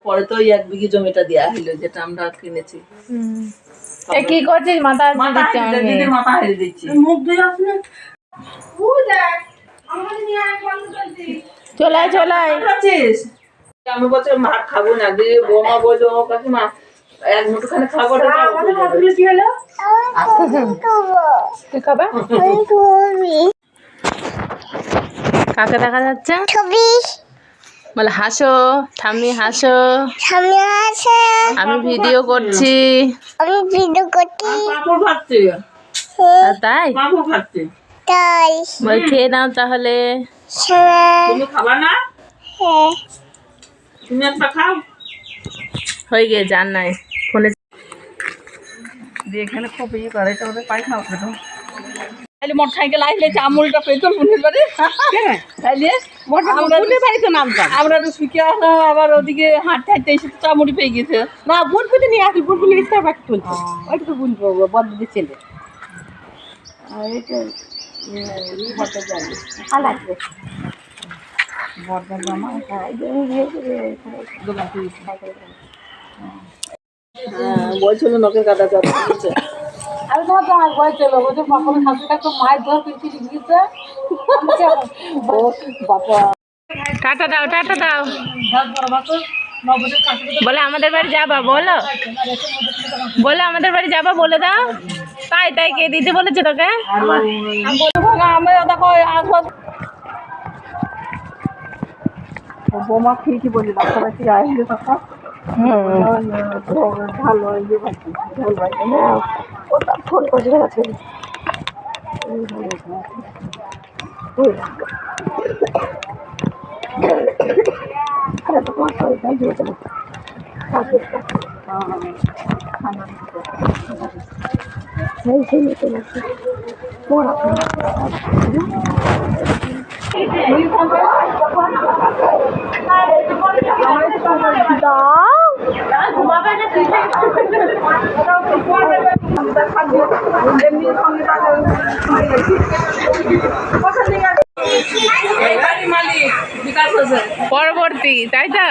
পরে তো 1 বিঘি জমিটা দেয়া হলো যেটা আমরা কিনেছি। কি করছিস? মাথা হারিয়ে দিচ্ছি। মুখ দিয়ে আসলে চলাই চলাই আমি বলছি মা খাবো না দিয়ে বৌমা বলছে ও কাকিমা 1 মুঠো খানে খাবো। কি হলো? তুই খাবা? কাকে দেখা যাচ্ছে? বলে হাসো ঠাম্মি, হাসো। আমি ভিডিও করছি। পাপড় ভাজছি। তাই বল খেয়ে নাও তাহলে। তুমি খাবা না? তুমি একটা খাও। হয়ে গিয়ে জান নাই ফোনে দিয়ে এখানে খুব ইয়ে করে এটা ওদের পায়খানা খেতো। তাহলে মোটরসাইকেল আসলে চামড়িটা পেতো মনের বাড়ি। তাইলে আমরা তো শিখে আসলাম আবার ওদিকে হাঁটতে হাঁটতে এসে চামড়ি পেয়ে গেছে। না বোন পেতে নিয়ে আসি, বোন পেলে ইস্তার বাকি চলছে। ওইটা তো বোন বদলে ছেলে আর এটা হাতে যাবে লাগবে বর্দার জামা বলছিল নখের কাটা চলে আমি তোমার তো ভয় চলো ওদের কখনো শাশুড়িটা একটু মায়ের ধর কিন্তু গিয়েছে। টাটা দাও, টাটা দাও। বলে আমাদের বাড়ি যাবা, বলো বলো আমাদের বাড়ি যাবা বলে দাও। তাই তাই কে দিতে বলেছে তোকে? দেখো আসবাস বোমা খেয়েছি বলি বাচ্চারা কি আসলে তখন ভালো ইয়ে ভাবছি ঝোল ভাই ও তার ফোন করে গেছে। পরবর্তী তাই তো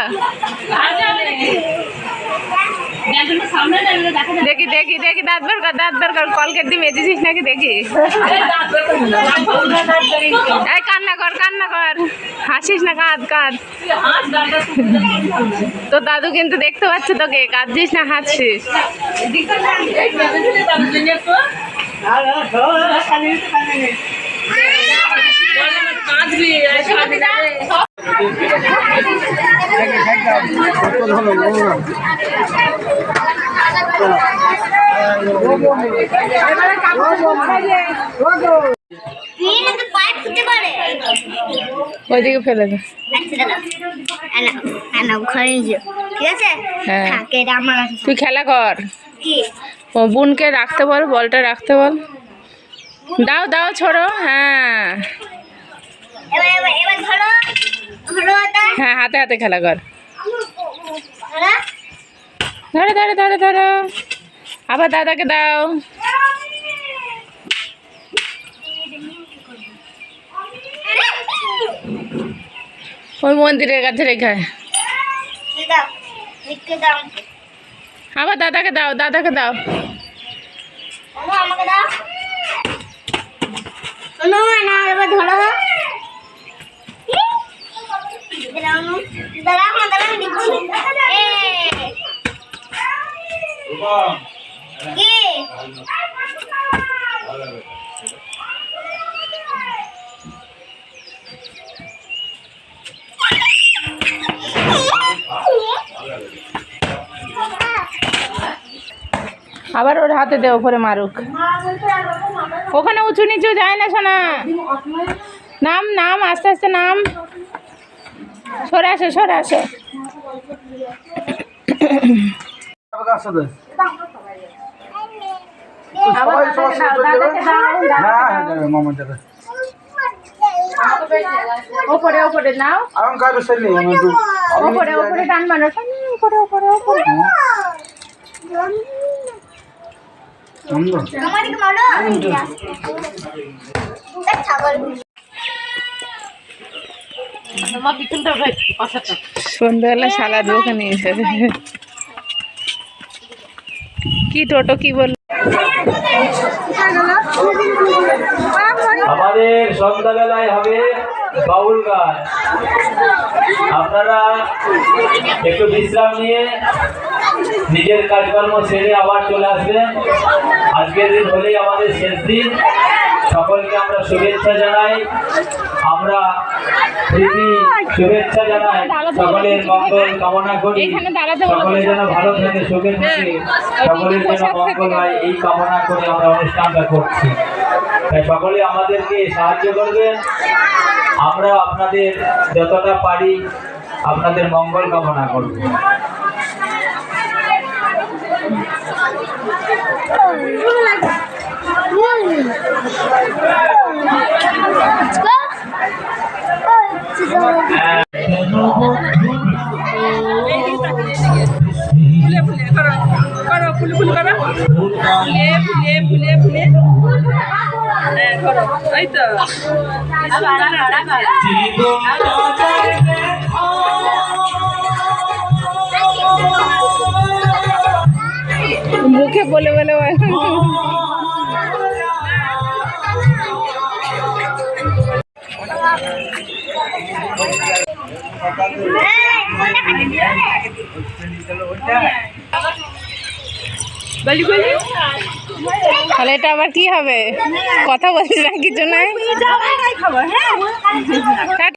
দেখি দেখি দেখি দাঁত বের কর কলকেট দিয়ে মেজেছিস নাকি দেখি। এই কান্না কর হাসিস না, কাঁদ। তো দাদু কিন্তু দেখতে পাচ্ছে তোকে, কাঁদছিস না হাসছিস। ওইদিকে ফেলে দে। তুই খেলা কর, ও বোনকে রাখতে বল, বলটা রাখতে বল। দাও দাও ছোড়ো। হ্যাঁ হ্যাঁ হাতে হাতে খেলা কর। ধরো আবার দাদাকে দাও। ওই মন্দিরের কাছে রেখে আবার দাদাকে দাও। আবার ওর হাতে দে, ওপরে মারুক। ওখানে উঁচু নিচু যায় না সোনা। নাম আস্তে আস্তে নাম। সরে আসো। ওপরে নাও, ওপরে টান মারো, ওপরে। সন্ধ্যাবেলা সালাদ বকে নিয়ে এসেছে। কি টোটো কি বল? আমাদের সন্ধ্যাবেলায় হবে বাউল গান। আপনারা একটু বিশ্রাম নিয়ে নিজের কাজকর্ম সেরে আবার চলে আসবেন। আজকের দিন হলেই আমাদের শেষ দিন। সকলকে আমরা শুভেচ্ছা জানাই, আমরা প্রীতি শুভেচ্ছা জানাই, সকলের মঙ্গল কামনা করি। সকলে যেন ভালো থাকে, সুখে থাকে, সকলের যেন মঙ্গল হয় এই কামনা করে আমরা অনুষ্ঠানটা করছি। তাই সকলে আমাদেরকে সাহায্য করবেন, আমরা আপনাদের যতটা পারি আপনাদের মঙ্গল কামনা করব। ফুলে ফুলে করো করো ফুলে ফুলে করো ফুলে ফুলে ফুলে ফুলে হ্যাঁ করো এই তো মুখে বলে বলে বলি বলি তাহলে এটা আবার কি হবে? কথা বলছিস না, কিছু নাই। খাবো হ্যাঁ